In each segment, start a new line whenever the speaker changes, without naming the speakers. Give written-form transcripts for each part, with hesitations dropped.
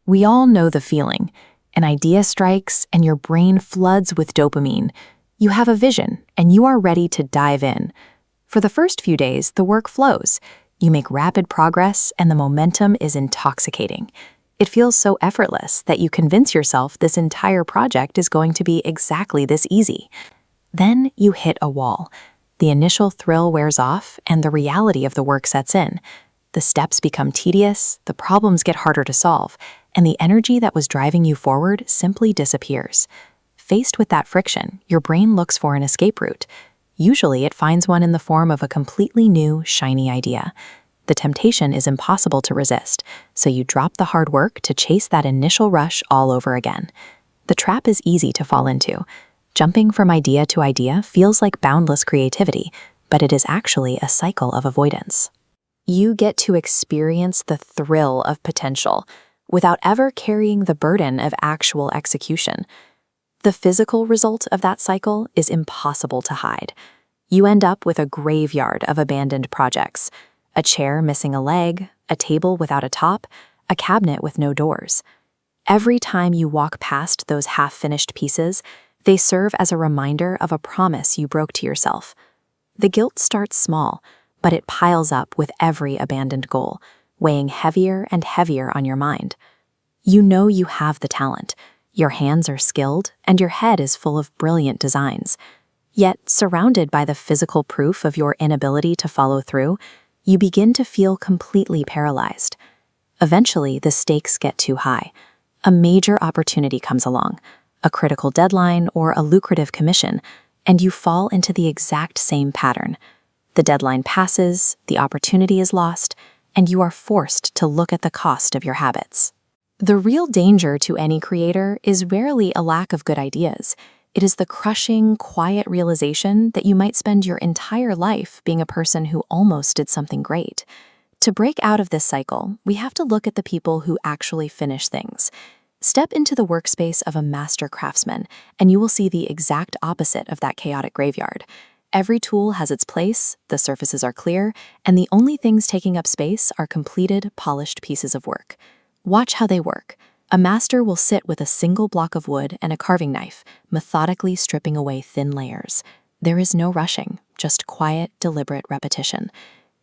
We all know the feeling. An idea strikes and your brain floods with dopamine. You have a vision and you are ready to dive in. For the first few days, the work flows. You make rapid progress and the momentum is intoxicating. It feels so effortless that you convince yourself this entire project is going to be exactly this easy. Then you hit a wall. The initial thrill wears off and the reality of the work sets in. The steps become tedious, the problems get harder to solve, and the energy that was driving you forward simply disappears. Faced with that friction, your brain looks for an escape route. Usually it finds one in the form of a completely new, shiny idea. The temptation is impossible to resist, so you drop the hard work to chase that initial rush all over again. The trap is easy to fall into. Jumping from idea to idea feels like boundless creativity, but it is actually a cycle of avoidance. You get to experience the thrill of potential without ever carrying the burden of actual execution. The physical result of that cycle is impossible to hide. You end up with a graveyard of abandoned projects. A chair missing a leg, a table without a top, a cabinet with no doors. Every time you walk past those half-finished pieces, they serve as a reminder of a promise you broke to yourself. The guilt starts small, but it piles up with every abandoned goal, weighing heavier and heavier on your mind. You know you have the talent, your hands are skilled, and your head is full of brilliant designs. Yet, surrounded by the physical proof of your inability to follow through, you begin to feel completely paralyzed. Eventually, the stakes get too high. A major opportunity comes along, a critical deadline or a lucrative commission, and you fall into the exact same pattern. The deadline passes, the opportunity is lost, and you are forced to look at the cost of your habits. The real danger to any creator is rarely a lack of good ideas. It is the crushing, quiet realization that you might spend your entire life being a person who almost did something great. To break out of this cycle, we have to look at the people who actually finish things. Step into the workspace of a master craftsman, and you will see the exact opposite of that chaotic graveyard. Every tool has its place, the surfaces are clear, and the only things taking up space are completed, polished pieces of work. Watch how they work. A master will sit with a single block of wood and a carving knife, methodically stripping away thin layers. There is no rushing, just quiet, deliberate repetition.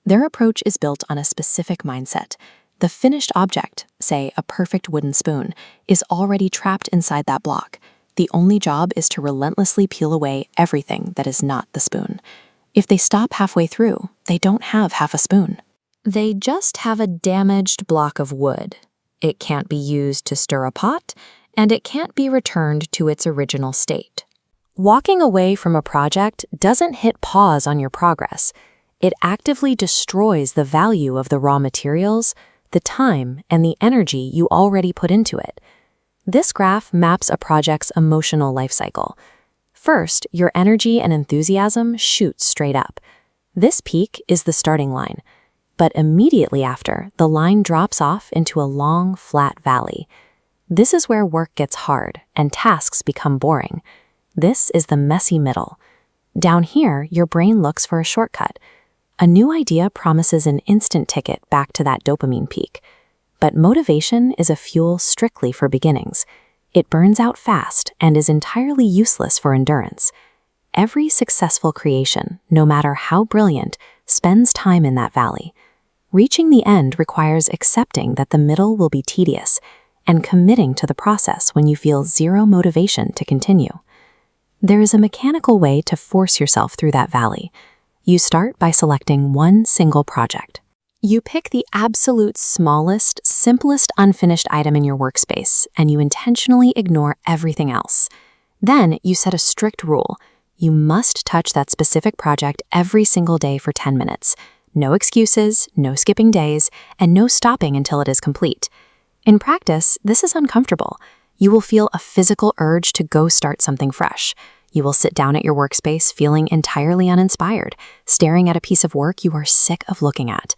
Their approach is built on a specific mindset. The finished object, say a perfect wooden spoon, is already trapped inside that block. The only job is to relentlessly peel away everything that is not the spoon. If they stop halfway through, they don't have half a spoon. They just have a damaged block of wood. It can't be used to stir a pot, and it can't be returned to its original state. Walking away from a project doesn't hit pause on your progress. It actively destroys the value of the raw materials, the time, and the energy you already put into it. This graph maps a project's emotional life cycle. First, your energy and enthusiasm shoot straight up. This peak is the starting line. But immediately after, the line drops off into a long, flat valley. This is where work gets hard and tasks become boring. This is the messy middle. Down here, your brain looks for a shortcut. A new idea promises an instant ticket back to that dopamine peak. But motivation is a fuel strictly for beginnings. It burns out fast and is entirely useless for endurance. Every successful creation, no matter how brilliant, spends time in that valley. Reaching the end requires accepting that the middle will be tedious and committing to the process when you feel zero motivation to continue. There is a mechanical way to force yourself through that valley. You start by selecting one single project. You pick the absolute smallest, simplest unfinished item in your workspace, and you intentionally ignore everything else. Then you set a strict rule. You must touch that specific project every single day for 10 minutes. No excuses, no skipping days, and no stopping until it is complete. In practice, this is uncomfortable. You will feel a physical urge to go start something fresh. You will sit down at your workspace feeling entirely uninspired, staring at a piece of work you are sick of looking at.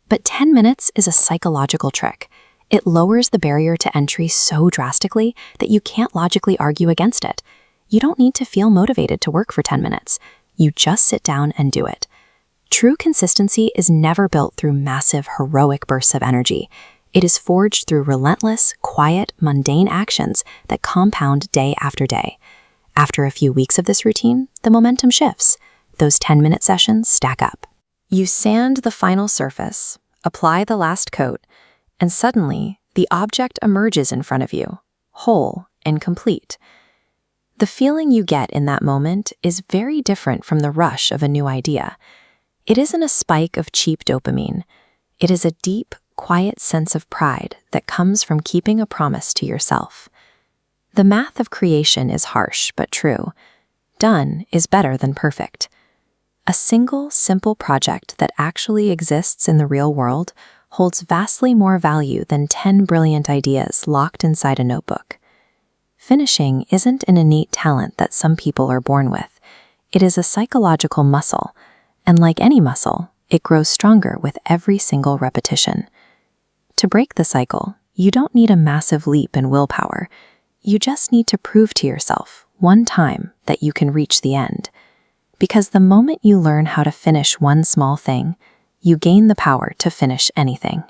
But 10 minutes is a psychological trick. It lowers the barrier to entry so drastically that you can't logically argue against it. You don't need to feel motivated to work for 10 minutes. You just sit down and do it. True consistency is never built through massive, heroic bursts of energy. It is forged through relentless, quiet, mundane actions that compound day after day. After a few weeks of this routine, the momentum shifts. Those 10-minute sessions stack up. You sand the final surface, apply the last coat, and suddenly the object emerges in front of you, whole and complete. The feeling you get in that moment is very different from the rush of a new idea. It isn't a spike of cheap dopamine. It is a deep, quiet sense of pride that comes from keeping a promise to yourself. The math of creation is harsh but true. Done is better than perfect. A single, simple project that actually exists in the real world holds vastly more value than 10 brilliant ideas locked inside a notebook. Finishing isn't an innate talent that some people are born with. It is a psychological muscle, and like any muscle, it grows stronger with every single repetition. To break the cycle, you don't need a massive leap in willpower. You just need to prove to yourself, one time, that you can reach the end. Because the moment you learn how to finish one small thing, you gain the power to finish anything.